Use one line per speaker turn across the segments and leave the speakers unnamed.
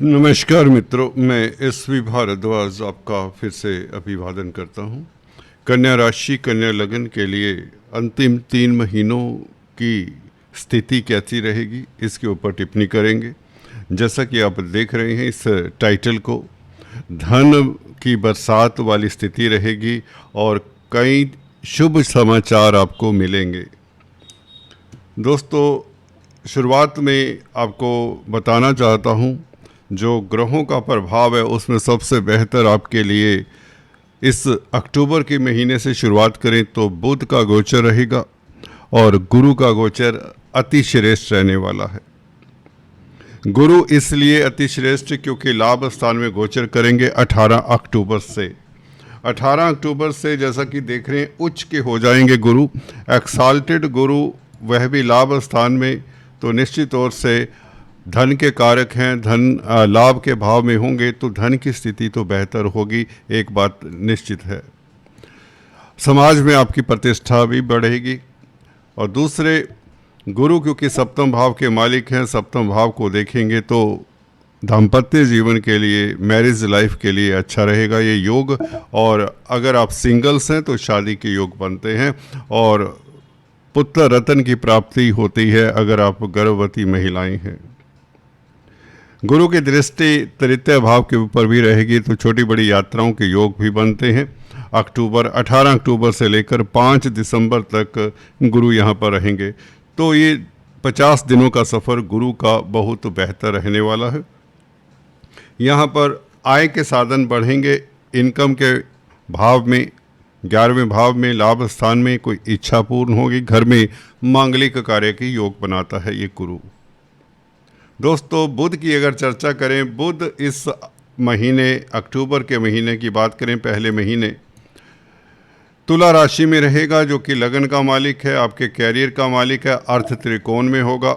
नमस्कार मित्रों, मैं एसवी भारद्वाज आपका फिर से अभिवादन करता हूं। कन्या राशि, कन्या लगन के लिए अंतिम 3 महीनों की स्थिति कैसी रहेगी, इसके ऊपर टिप्पणी करेंगे। जैसा कि आप देख रहे हैं इस टाइटल को, धन की बरसात वाली स्थिति रहेगी और कई शुभ समाचार आपको मिलेंगे। दोस्तों, शुरुआत में आपको बताना चाहता हूं, जो ग्रहों का प्रभाव है उसमें सबसे बेहतर आपके लिए इस अक्टूबर के महीने से शुरुआत करें तो बुध का गोचर रहेगा और गुरु का गोचर अति श्रेष्ठ रहने वाला है। गुरु इसलिए अति श्रेष्ठ क्योंकि लाभ स्थान में गोचर करेंगे 18 अक्टूबर से। 18 अक्टूबर से जैसा कि देख रहे हैं उच्च के हो जाएंगे गुरु, एक्साल्टेड गुरु, वह भी लाभ स्थान में, तो निश्चित तौर से धन के कारक हैं। धन लाभ के भाव में होंगे तो धन की स्थिति तो बेहतर होगी, एक बात निश्चित है। समाज में आपकी प्रतिष्ठा भी बढ़ेगी। और दूसरे, गुरु क्योंकि सप्तम भाव के मालिक हैं, सप्तम भाव को देखेंगे तो दाम्पत्य जीवन के लिए, मैरिज लाइफ के लिए अच्छा रहेगा ये योग। और अगर आप सिंगल्स हैं तो शादी के योग बनते हैं और पुत्र रत्न की प्राप्ति होती है अगर आप गर्भवती महिलाएं हैं। गुरु की दृष्टि तृतीय भाव के ऊपर भी रहेगी तो छोटी बड़ी यात्राओं के योग भी बनते हैं। 18 अक्टूबर से लेकर 5 दिसंबर तक गुरु यहाँ पर रहेंगे, तो ये 50 दिनों का सफ़र गुरु का बहुत बेहतर रहने वाला है। यहाँ पर आय के साधन बढ़ेंगे। इनकम के भाव में 11वें भाव में लाभ स्थान में कोई इच्छा पूर्ण होगी। घर में मांगलिक कार्य के योग बनाता है ये गुरु। दोस्तों, बुध की अगर चर्चा करें, बुध इस महीने, अक्टूबर के महीने की बात करें, पहले महीने तुला राशि में रहेगा जो कि लगन का मालिक है, आपके कैरियर का मालिक है, अर्थ त्रिकोण में होगा,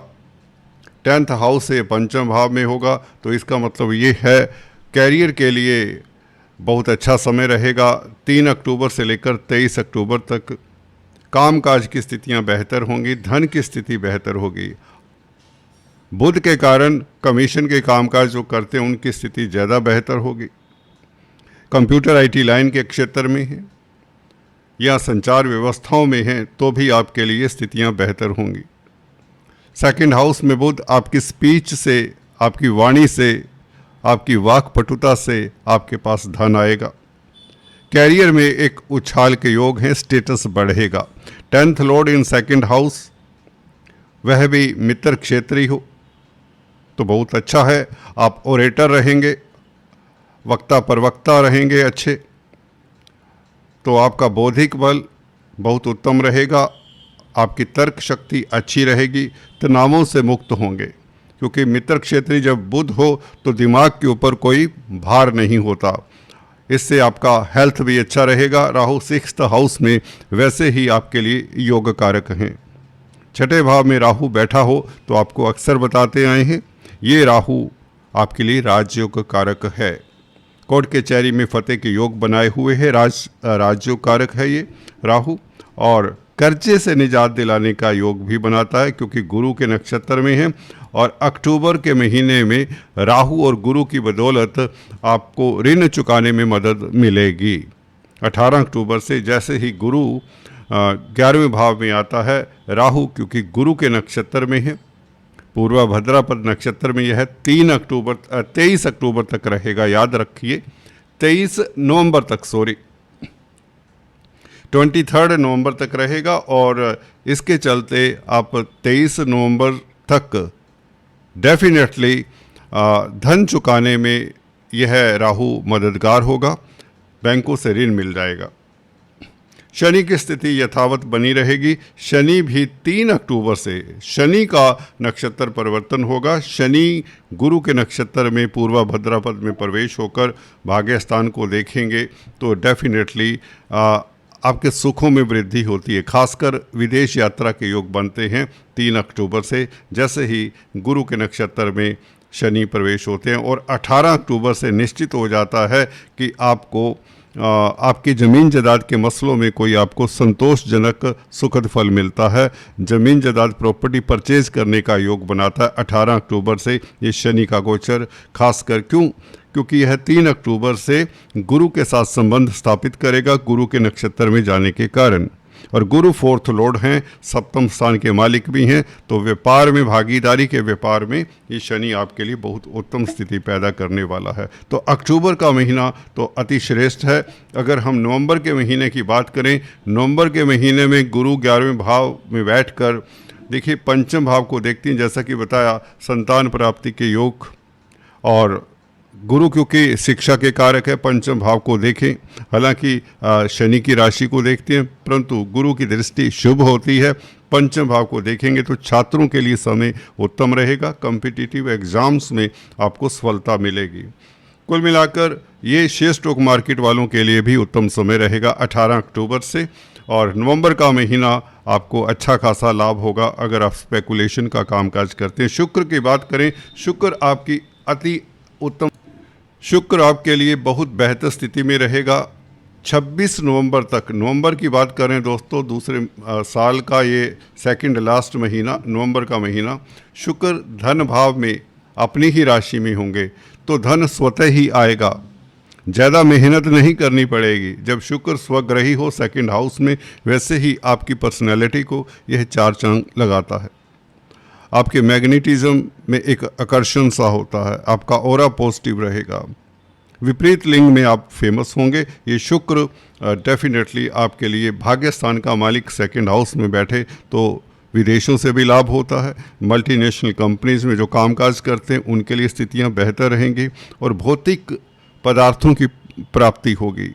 10th हाउस से 5वें भाव में होगा। तो इसका मतलब ये है कैरियर के लिए बहुत अच्छा समय रहेगा। 3 अक्टूबर से लेकर 23 अक्टूबर तक कामकाज की स्थितियां बेहतर होंगी, धन की स्थिति बेहतर होगी। बुध के कारण कमीशन के कामकाज जो करते हैं उनकी स्थिति ज़्यादा बेहतर होगी। कंप्यूटर आईटी लाइन के क्षेत्र में है या संचार व्यवस्थाओं में हैं तो भी आपके लिए स्थितियां बेहतर होंगी। 2nd हाउस में बुध आपकी स्पीच से, आपकी वाणी से, आपकी वाक्पटुता से आपके पास धन आएगा। कैरियर में एक उछाल के योग हैं, स्टेटस बढ़ेगा। 10th लॉर्ड इन 2nd हाउस, वह भी मित्र क्षेत्रीय हो तो बहुत अच्छा है। आप ओरेटर रहेंगे, वक्ता प्रवक्ता रहेंगे अच्छे, तो आपका बौद्धिक बल बहुत उत्तम रहेगा। आपकी तर्क शक्ति अच्छी रहेगी, तनावों से मुक्त होंगे क्योंकि मित्र क्षेत्रीय जब बुध हो तो दिमाग के ऊपर कोई भार नहीं होता। इससे आपका हेल्थ भी अच्छा रहेगा। राहु 6th हाउस में वैसे ही आपके लिए योग कारक हैं। 6ठे भाव में राहु बैठा हो तो आपको अक्सर बताते आए हैं, ये राहु आपके लिए राजयोग कारक है। कोर्ट कचहरी में फतेह के योग बनाए हुए हैं, राजयोग कारक है ये राहु। और कर्जे से निजात दिलाने का योग भी बनाता है क्योंकि गुरु के नक्षत्र में है। और अक्टूबर के महीने में राहु और गुरु की बदौलत आपको ऋण चुकाने में मदद मिलेगी। 18 अक्टूबर से जैसे ही गुरु 11वें भाव में आता है, राहु क्योंकि गुरु के नक्षत्र में है, पूर्वा भाद्रपद नक्षत्र में यह 23 अक्टूबर तक रहेगा। याद रखिए 23 नवंबर तक, 23 नवंबर तक रहेगा। और इसके चलते आप 23 नवंबर तक डेफिनेटली धन चुकाने में यह राहु मददगार होगा, बैंकों से ऋण मिल जाएगा। शनि की स्थिति यथावत बनी रहेगी। शनि भी 3 अक्टूबर से शनि का नक्षत्र परिवर्तन होगा। शनि गुरु के नक्षत्र में पूर्वा भाद्रपद में प्रवेश होकर भाग्य स्थान को देखेंगे तो डेफिनेटली आपके सुखों में वृद्धि होती है। खासकर विदेश यात्रा के योग बनते हैं 3 अक्टूबर से, जैसे ही गुरु के नक्षत्र में शनि प्रवेश होते हैं। और 18 अक्टूबर से निश्चित हो जाता है कि आपको आपकी ज़मीन जायदाद के मसलों में कोई आपको संतोषजनक सुखद फल मिलता है। ज़मीन जायदाद प्रॉपर्टी परचेज करने का योग बनाता है 18 अक्टूबर से ये शनि का गोचर, खासकर क्योंकि यह 3 अक्टूबर से गुरु के साथ संबंध स्थापित करेगा, गुरु के नक्षत्र में जाने के कारण। और गुरु 4th लॉर्ड हैं, सप्तम स्थान के मालिक भी हैं, तो व्यापार में, भागीदारी के व्यापार में ये शनि आपके लिए बहुत उत्तम स्थिति पैदा करने वाला है। तो अक्टूबर का महीना तो अति श्रेष्ठ है। अगर हम नवंबर के महीने की बात करें, नवंबर के महीने में गुरु 11वें भाव में बैठकर, देखिए पंचम भाव को देखते हैं, जैसा कि बताया संतान प्राप्ति के योग, और गुरु क्योंकि शिक्षा के कारक है, पंचम भाव को देखें। हालांकि शनि की राशि को देखते हैं, परंतु गुरु की दृष्टि शुभ होती है। पंचम भाव को देखेंगे तो छात्रों के लिए समय उत्तम रहेगा, कॉम्पिटिटिव एग्जाम्स में आपको सफलता मिलेगी। कुल मिलाकर ये शेयर स्टॉक मार्केट वालों के लिए भी उत्तम समय रहेगा 18 अक्टूबर से। और नवंबर का महीना आपको अच्छा खासा लाभ होगा अगर आप स्पेकुलेशन का कामकाज करते हैं। शुक्र की बात करें, शुक्र आपकी अति उत्तम, शुक्र आपके लिए बहुत बेहतर स्थिति में रहेगा 26 नवंबर तक। नवंबर की बात करें दोस्तों, दूसरे साल का ये सेकंड लास्ट महीना, नवंबर का महीना, शुक्र धन भाव में अपनी ही राशि में होंगे तो धन स्वतः ही आएगा, ज़्यादा मेहनत नहीं करनी पड़ेगी। जब शुक्र स्वग्रही हो सेकंड हाउस में, वैसे ही आपकी पर्सनैलिटी को यह 4 चांद लगाता है। आपके मैग्नेटिज्म में एक आकर्षण सा होता है, आपका ऑरा पॉजिटिव रहेगा, विपरीत लिंग में आप फेमस होंगे। ये शुक्र डेफिनेटली आपके लिए, भाग्य स्थान का मालिक सेकंड हाउस में बैठे तो विदेशों से भी लाभ होता है। मल्टीनेशनल कंपनीज में जो कामकाज करते हैं उनके लिए स्थितियां बेहतर रहेंगी और भौतिक पदार्थों की प्राप्ति होगी।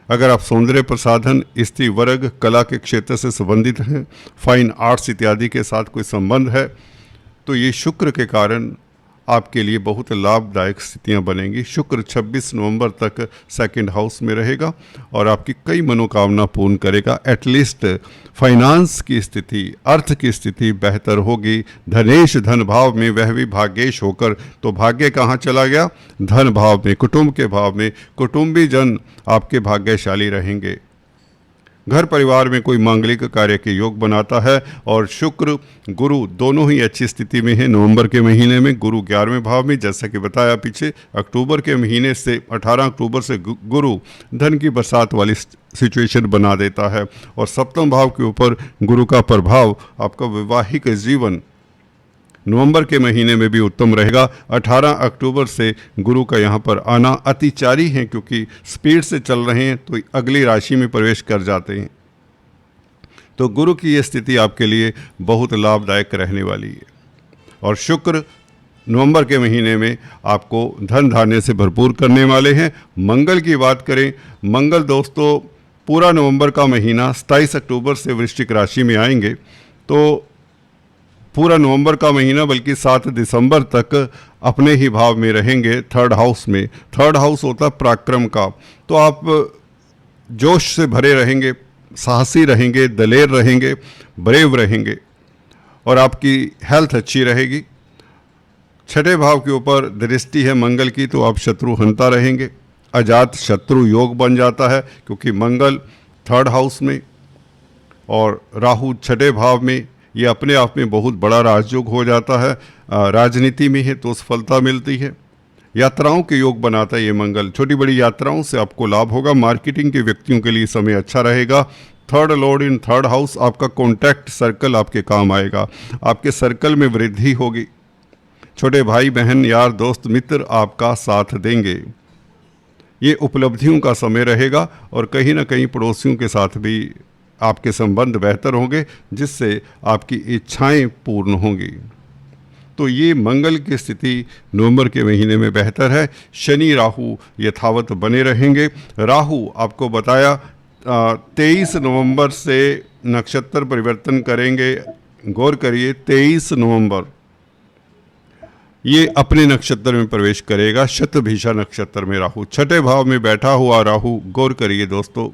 अगर आप सौंदर्य प्रसाधन, स्त्री वर्ग, कला के क्षेत्र से संबंधित हैं, फाइन आर्ट्स इत्यादि के साथ कोई संबंध है, तो ये शुक्र के कारण आपके लिए बहुत लाभदायक स्थितियां बनेंगी। शुक्र 26 नवंबर तक सेकंड हाउस में रहेगा और आपकी कई मनोकामना पूर्ण करेगा। एटलीस्ट फाइनेंस की स्थिति, अर्थ की स्थिति बेहतर होगी। धनेश धन भाव में, वह भी भाग्येश होकर, तो भाग्य कहाँ चला गया? धन भाव में, कुटुंब के भाव में। कुटुंबी जन आपके भाग्यशाली रहेंगे। घर परिवार में कोई मांगलिक कार्य के योग बनाता है और शुक्र गुरु दोनों ही अच्छी स्थिति में है। नवंबर के महीने में गुरु 11वें भाव में, जैसा कि बताया पीछे, अक्टूबर के महीने से 18 अक्टूबर से गुरु धन की बरसात वाली सिचुएशन बना देता है और सप्तम भाव के ऊपर गुरु का प्रभाव आपका वैवाहिक जीवन नवंबर के महीने में भी उत्तम रहेगा। 18 अक्टूबर से गुरु का यहाँ पर आना अतिचारी है, क्योंकि स्पीड से चल रहे हैं तो अगली राशि में प्रवेश कर जाते हैं। तो गुरु की ये स्थिति आपके लिए बहुत लाभदायक रहने वाली है। और शुक्र नवंबर के महीने में आपको धन धान्य से भरपूर करने वाले हैं। मंगल की बात करें, मंगल दोस्तों पूरा नवंबर का महीना 27 अक्टूबर से वृश्चिक राशि में आएंगे, तो पूरा नवंबर का महीना बल्कि 7 दिसंबर तक अपने ही भाव में रहेंगे, थर्ड हाउस में। थर्ड हाउस होता है पराक्रम का, तो आप जोश से भरे रहेंगे, साहसी रहेंगे, दलेर रहेंगे, ब्रेव रहेंगे और आपकी हेल्थ अच्छी रहेगी। छठे भाव के ऊपर दृष्टि है मंगल की, तो आप शत्रु हंता रहेंगे। अजात शत्रु योग बन जाता है क्योंकि मंगल थर्ड हाउस में और राहु छठे भाव में, ये अपने आप में बहुत बड़ा राजयोग हो जाता है। राजनीति में है तो सफलता मिलती है। यात्राओं के योग बनाता है ये मंगल, छोटी बड़ी यात्राओं से आपको लाभ होगा। मार्केटिंग के व्यक्तियों के लिए समय अच्छा रहेगा। Third Lord in third house, आपका कॉन्टैक्ट सर्कल आपके काम आएगा, आपके सर्कल में वृद्धि होगी। छोटे भाई बहन, यार दोस्त मित्र आपका साथ देंगे। ये उपलब्धियों का समय रहेगा और कहीं ना कहीं पड़ोसियों के साथ भी आपके संबंध बेहतर होंगे, जिससे आपकी इच्छाएं पूर्ण होंगी। तो ये मंगल की स्थिति नवंबर के महीने में बेहतर है। शनि राहु यथावत बने रहेंगे। राहु आपको बताया 23 नवंबर से नक्षत्र परिवर्तन करेंगे। गौर करिए, 23 नवंबर ये अपने नक्षत्र में प्रवेश करेगा। शतभिषा नक्षत्र में राहु, छठे भाव में बैठा हुआ राहु, गौर करिए दोस्तों,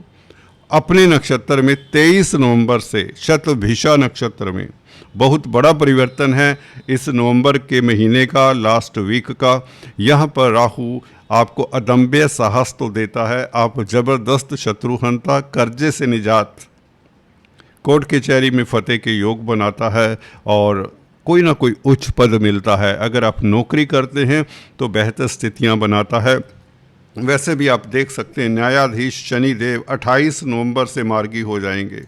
अपने नक्षत्र में 23 नवंबर से शतभिषा नक्षत्र में। बहुत बड़ा परिवर्तन है इस नवंबर के महीने का, लास्ट वीक का। यहाँ पर राहु आपको अदम्य साहस तो देता है, आप जबरदस्त शत्रुहंता, कर्जे से निजात, कोर्ट कचहरी में फतेह के योग बनाता है और कोई ना कोई उच्च पद मिलता है। अगर आप नौकरी करते हैं तो बेहतर स्थितियां बनाता है। वैसे भी आप देख सकते हैं न्यायाधीश शनिदेव 28 नवंबर से मार्गी हो जाएंगे।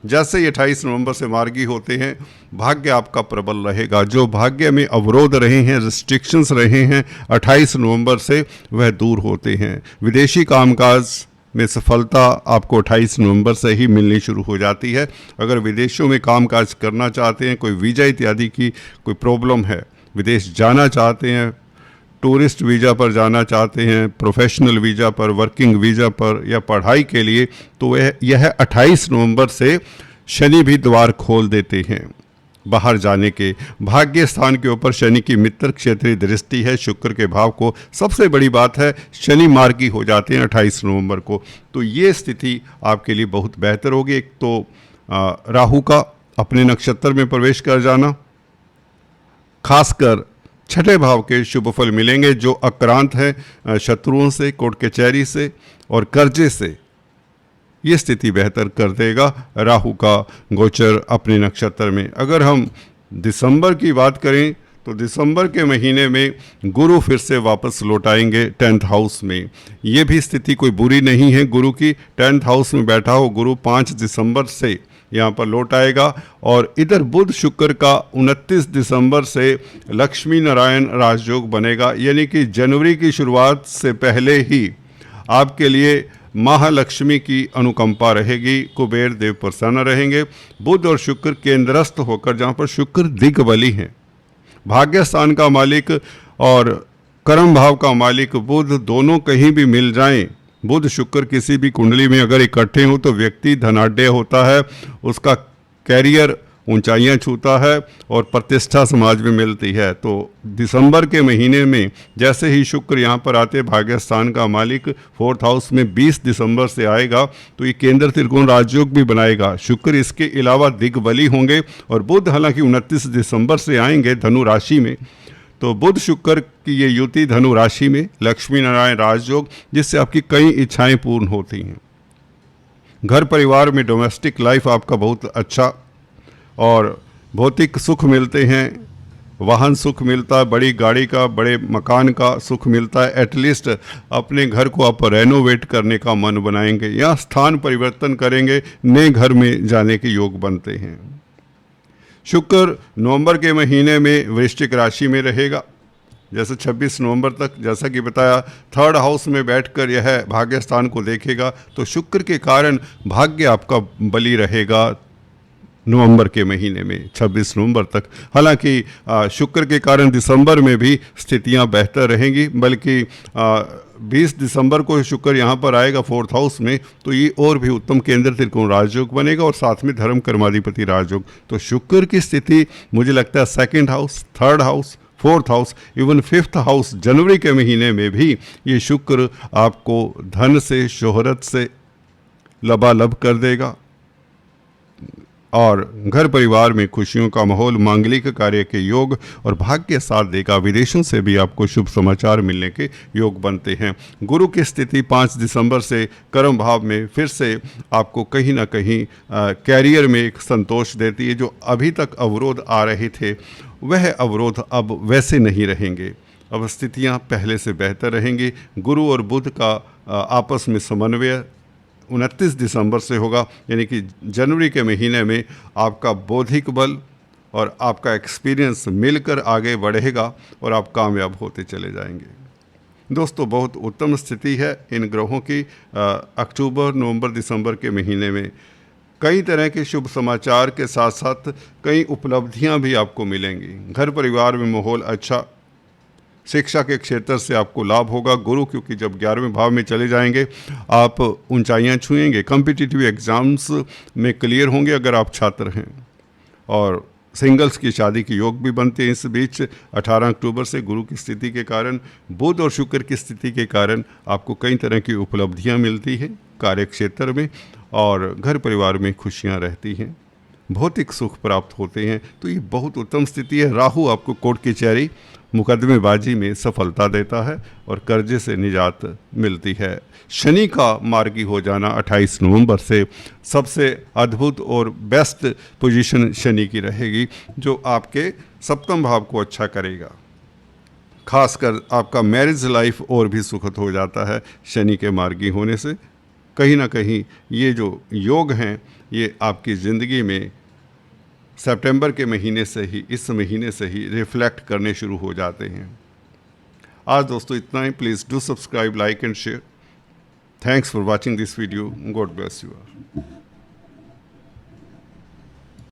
जैसे ही 28 नवंबर से मार्गी होते हैं, भाग्य आपका प्रबल रहेगा। जो भाग्य में अवरोध रहे हैं, रिस्ट्रिक्शंस रहे हैं, 28 नवंबर से वह दूर होते हैं। विदेशी कामकाज में सफलता आपको 28 नवंबर से ही मिलनी शुरू हो जाती है। अगर विदेशों में कामकाज करना चाहते हैं, कोई वीज़ा इत्यादि की कोई प्रॉब्लम है, विदेश जाना चाहते हैं, टूरिस्ट वीज़ा पर जाना चाहते हैं, प्रोफेशनल वीज़ा पर, वर्किंग वीज़ा पर या पढ़ाई के लिए, तो यह 28 नवंबर से शनि भी द्वार खोल देते हैं बाहर जाने के। भाग्य स्थान के ऊपर शनि की मित्र क्षेत्रीय दृष्टि है शुक्र के भाव को। सबसे बड़ी बात है शनि मार्गी हो जाते हैं 28 नवंबर को, तो ये स्थिति आपके लिए बहुत बेहतर होगी। एक तो राहु का अपने नक्षत्र में प्रवेश कर जाना, खासकर छठे भाव के शुभ फल मिलेंगे। जो आक्रांत है शत्रुओं से, कोर्ट कचहरी से और कर्जे से, ये स्थिति बेहतर कर देगा राहु का गोचर अपने नक्षत्र में। अगर हम दिसंबर की बात करें तो दिसंबर के महीने में गुरु फिर से वापस लौट आएंगे 10th हाउस में। ये भी स्थिति कोई बुरी नहीं है गुरु की। 10th हाउस में बैठा हो गुरु 5 दिसंबर से यहाँ पर लौट आएगा। और इधर बुध शुक्र का 29 दिसंबर से लक्ष्मी नारायण राजयोग बनेगा, यानी कि जनवरी की शुरुआत से पहले ही आपके लिए महालक्ष्मी की अनुकंपा रहेगी, कुबेर देव प्रसन्न रहेंगे। बुध और शुक्र केंद्रस्थ होकर, जहाँ पर शुक्र दिग्बली हैं, भाग्य स्थान का मालिक और कर्म भाव का मालिक बुध दोनों कहीं भी मिल जाएं, बुध शुक्र किसी भी कुंडली में अगर इकट्ठे हों तो व्यक्ति धनाढ्य होता है, उसका कैरियर ऊंचाइयां छूता है और प्रतिष्ठा समाज में मिलती है। तो दिसंबर के महीने में जैसे ही शुक्र यहाँ पर आते, भाग्य स्थान का मालिक 4th हाउस में 20 दिसंबर से आएगा, तो ये केंद्र त्रिकोण राजयोग भी बनाएगा। शुक्र इसके अलावा दिग्बली होंगे और बुध हालांकि 29 दिसंबर से आएंगे धनु राशि में। तो बुध शुक्र की ये युति धनु राशि में लक्ष्मी नारायण राजयोग, जिससे आपकी कई इच्छाएं पूर्ण होती हैं। घर परिवार में डोमेस्टिक लाइफ आपका बहुत अच्छा और भौतिक सुख मिलते हैं, वाहन सुख मिलता है, बड़ी गाड़ी का, बड़े मकान का सुख मिलता है। एटलीस्ट अपने घर को आप रेनोवेट करने का मन बनाएंगे या स्थान परिवर्तन करेंगे, नए घर में जाने के योग बनते हैं। शुक्र नवंबर के महीने में वृश्चिक राशि में रहेगा, जैसे 26 नवंबर तक। जैसा कि बताया 3rd हाउस में बैठकर यह भाग्य स्थान को देखेगा, तो शुक्र के कारण भाग्य आपका बली रहेगा नवंबर के महीने में 26 नवंबर तक। हालांकि शुक्र के कारण दिसंबर में भी स्थितियां बेहतर रहेंगी, बल्कि 20 दिसंबर को शुक्र यहाँ पर आएगा 4th हाउस में, तो ये और भी उत्तम केंद्र त्रिकोण राजयोग बनेगा और साथ में धर्म कर्माधिपति राजयोग। तो शुक्र की स्थिति मुझे लगता है 2nd house, 3rd house, 4th house, even 5th house जनवरी के महीने में भी ये शुक्र आपको धन से, शोहरत से लबालब कर देगा और घर परिवार में खुशियों का माहौल, मांगलिक कार्य के योग और भाग्य साथ देगा। विदेशों से भी आपको शुभ समाचार मिलने के योग बनते हैं। गुरु की स्थिति 5 दिसंबर से कर्म भाव में फिर से आपको कहीं ना कहीं कैरियर में एक संतोष देती है। जो अभी तक अवरोध आ रहे थे वह अवरोध अब वैसे नहीं रहेंगे, अब स्थितियाँ पहले से बेहतर रहेंगी। गुरु और बुध का आपस में समन्वय 29 दिसंबर से होगा, यानी कि जनवरी के महीने में आपका बौद्धिक बल और आपका एक्सपीरियंस मिलकर आगे बढ़ेगा और आप कामयाब होते चले जाएंगे। दोस्तों, बहुत उत्तम स्थिति है इन ग्रहों की। अक्टूबर, नवंबर, दिसंबर के महीने में कई तरह के शुभ समाचार के साथ साथ कई उपलब्धियां भी आपको मिलेंगी। घर परिवार में माहौल अच्छा, शिक्षा के क्षेत्र से आपको लाभ होगा। गुरु क्योंकि जब 11वें भाव में चले जाएंगे आप ऊंचाइयां छुएंगे। कॉम्पिटिटिव एग्ज़ाम्स में क्लियर होंगे अगर आप छात्र हैं, और सिंगल्स की शादी के योग भी बनते हैं। इस बीच 18 अक्टूबर से गुरु की स्थिति के कारण, बुध और शुक्र की स्थिति के कारण आपको कई तरह की उपलब्धियां मिलती हैं कार्य क्षेत्र में, और घर परिवार में खुशियां रहती हैं, भौतिक सुख प्राप्त होते हैं। तो ये बहुत उत्तम स्थिति है। राहु आपको कोर्ट कचहरी मुकदमेबाजी में सफलता देता है और कर्जे से निजात मिलती है। शनि का मार्गी हो जाना 28 नवंबर से सबसे अद्भुत और बेस्ट पोजीशन शनि की रहेगी, जो आपके सप्तम भाव को अच्छा करेगा। खासकर आपका मैरिज लाइफ और भी सुखद हो जाता है शनि के मार्गी होने से। कहीं ना कहीं ये जो योग हैं ये आपकी ज़िंदगी में सितंबर के महीने से ही, इस महीने से ही रिफ्लेक्ट करने शुरू हो जाते हैं। आज दोस्तों इतना ही। Please do subscribe, like and share. Thanks for watching this video. God bless you.